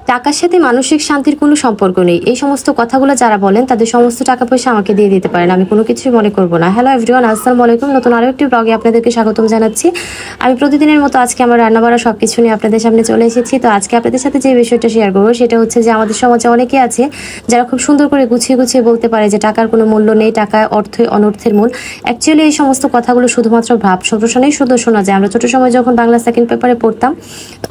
টাকার সাথে মানসিক শান্তির কোনো সম্পর্ক নেই, এই সমস্ত কথাগুলো যারা বলেন তাদের সমস্ত টাকা পয়সা আমাকে দিয়ে দিতে পারেন, আমি কোনো কিছুই মনে করব না। হ্যালো এভরিওয়ান, আসসালামু আলাইকুম। নতুন আরও একটি ব্লগে আপনাদেরকে স্বাগতম জানাচ্ছি। আমি প্রতিদিনের মতো আজকে আমার রান্নাবাড়া সব কিছু নিয়ে আপনাদের সামনে চলে এসেছি। তো আজকে আপনাদের সাথে যে বিষয়টা শেয়ার করবো সেটা হচ্ছে যে আমাদের সমাজে অনেকে আছে যারা খুব সুন্দর করে গুছিয়ে গুছিয়ে বলতে পারে যে টাকার কোনো মূল্য নেই, টাকা অর্থই অনর্থের মূল। অ্যাকচুয়ালি এই সমস্ত কথাগুলো শুধুমাত্র ভাব সম্প্রসারণেই শুধু শোনা যায়। আমরা ছোট সময় যখন বাংলা সেকেন্ড পেপারে পড়তাম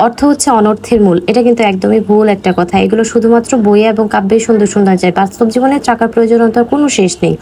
অর্থ হচ্ছে অনর্থের মূল, এটা কিন্তু একদমই ভুল একটা কথা। এগুলো শুধুমাত্র বইয়ে এবং কাব্যে সুন্দর শোনা যায়, বাস্তব জীবনে টাকার প্রয়োজনীয়তার কোনো শেষ নেই।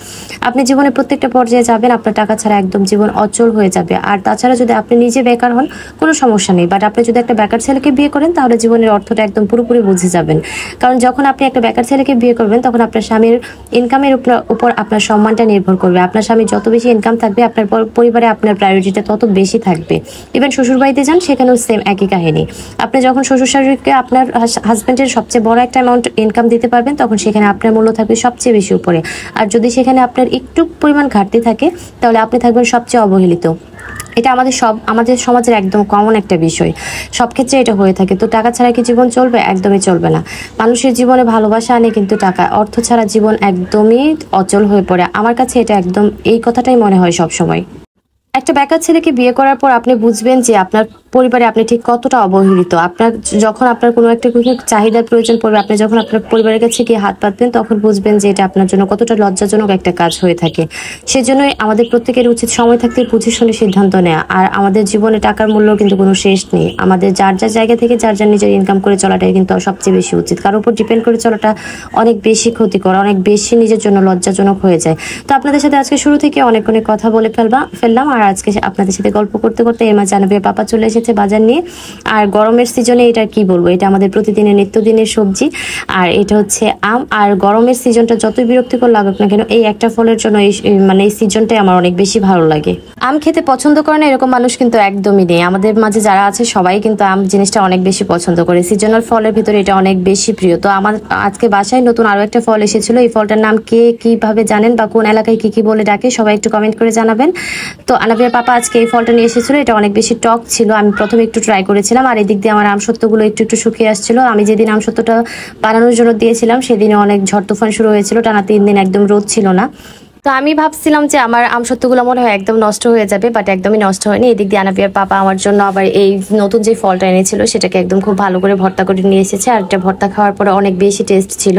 আপনি জীবনে প্রত্যেকটা পর্যায়ে যাবেন, আপনার টাকা ছাড়া একদম জীবন অচল হয়ে যাবে। আর তাছাড়া যদি আপনি নিজে বেকার হন কোনো সমস্যা নেই, বাট আপনি যদি একটা বেকার ছেলেকে বিয়ে করেন তাহলে জীবনের অর্থটা একদম পুরোপুরি বুঝে যাবেন। কারণ যখন আপনি একটা বেকার ছেলেকে বিয়ে করবেন তখন আপনার স্বামীর ইনকামের উপর আপনার সম্মানটা নির্ভর করবে। আপনার স্বামীর যত বেশি ইনকাম থাকবে আপনার পরিবারে আপনার প্রায়োরিটিটা তত বেশি থাকবে। ইভেন শ্বশুর বাড়িতে যান, সেখানেও সেম একই কাহিনী। আপনি যখন শ্বশুর শাশুড়িকে আপনার হাজব্যান্ডের সবচেয়ে বড় একটা অ্যামাউন্ট ইনকাম দিতে পারবেন তখন সেখানে আপনার মূল্য থাকবে সবচেয়ে বেশি উপরে। আর যদি সেখানে আপনার একটু পরিমাণ ঘাটতি থাকে তাহলে আপনি থাকবেন সবচেয়ে অবহেলিত। এটা আমাদের সমাজের একদম কমন একটা বিষয়, সব ক্ষেত্রে এটা হয়ে থাকে। তো টাকা ছাড়া কি জীবন চলবে? একদমই চলবে না। মানুষের জীবনে ভালোবাসা আনে, কিন্তু টাকা অর্থ ছাড়া জীবন একদমই অচল হয়ে পড়ে। আমার কাছে এটা একদম এই কথাটাই মনে হয় সব সময়। একটা বেকার ছেলেকে বিয়ে করার পর আপনি বুঝবেন যে আপনার পরিবারে আপনি ঠিক কতটা অবহেলিত। যখন আপনার কোনো একটা চাহিদার প্রয়োজন পড়বে, আপনি যখন আপনার পরিবারের কাছে গিয়ে হাত পাতবেন তখন বুঝবেন যে এটা আপনার জন্য কতটা লজ্জাজনক একটা কাজ হয়ে থাকে। সেজন্যই আমাদের প্রত্যেকের উচিত সময় থাকতে বুঝে শুনে সিদ্ধান্ত নেওয়া। আর আমাদের জীবনে টাকার মূল্য কিন্তু কোনো শেষ নেই। আমাদের যার যার জায়গা থেকে যার যার নিজের ইনকাম করে চলাটাই কিন্তু সবচেয়ে বেশি উচিত। কারোর উপর ডিপেন্ড করে চলাটা অনেক বেশি ক্ষতিকর, অনেক বেশি নিজের জন্য লজ্জাজনক হয়ে যায়। তো আপনাদের সাথে আজকে শুরু থেকে অনেক কথা বলে ফেললাম। আর আজকে আপনাদের সাথে গল্প করতে করতে এর মাঝে জানাবে পাপা চলে এসেছে বাজার নিয়ে। আর গরমের সিজনে এটা কি বলবো, এটা আমাদের প্রতিদিনের নিত্যদিনের সবজি। আর এটা হচ্ছে আম। আর গরমের সিজনটা যতই বিরক্তিকর লাগুক না কেন, এই একটা ফলের জন্য এই সিজনটাই আমার অনেক বেশি ভালো লাগে। আম খেতে পছন্দ করে না এরকম মানুষ কিন্তু একদমই নেই। আমাদের মাঝে যারা আছে সবাই কিন্তু আম জিনিসটা অনেক বেশি পছন্দ করে। সিজনাল ফলের ভিতরে এটা অনেক বেশি প্রিয়। তো আমার আজকে বাসায় নতুন আরো একটা ফল এসেছিল। এই ফলটার নাম কে কিভাবে জানেন বা কোন এলাকায় কি বলে ডাকে সবাই একটু কমেন্ট করে জানাবেন। তো আনাবিয়ার পাপা আজকে এই ফলটা নিয়ে এসেছিল। এটা অনেক বেশি টক ছিল। আমি প্রথমে একটু ট্রাই করেছিলাম, আর এদিক দিয়ে আমার আমসত্ত্বগুলো একটু শুকিয়ে আসছিল। আমি যেদিন আমসত্ত্বটা বানানোর জন্য দিয়েছিলাম সেদিনে অনেক ঝড় তুফান শুরু হয়েছিল, টানা 3 দিন একদম রোদ ছিল না। তো আমি ভাবছিলাম যে আমার আমসত্ত্বগুলো মনে হয় একদম নষ্ট হয়ে যাবে, বাট একদমই নষ্ট হয়নি। এদিক দিয়ে আনাবিয়ার পাপা আমার জন্য আবার এই নতুন যে ফলটা এনেছিল সেটাকে একদম খুব ভালো করে ভর্তা করে নিয়ে এসেছে। আর এটা ভর্তা খাওয়ার পরে অনেক বেশি টেস্ট ছিল।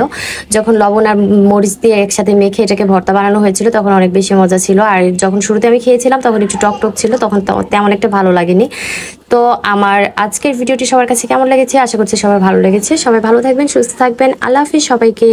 যখন লবণ আর মরিচ দিয়ে একসাথে মেখে এটাকে ভর্তা বানানো হয়েছিল তখন অনেক বেশি মজা ছিল। আর যখন শুরুতে আমি খেয়েছিলাম তখন একটু টক টক ছিল, তখন তেমন একটা ভালো লাগেনি। তো আমার আজকের ভিডিওটি সবার কাছে কেমন লেগেছে আশা করছি সবার ভালো লেগেছে। সবাই ভালো থাকবেন, সুস্থ থাকবেন। আল্লাহ হাফিজ সবাইকে।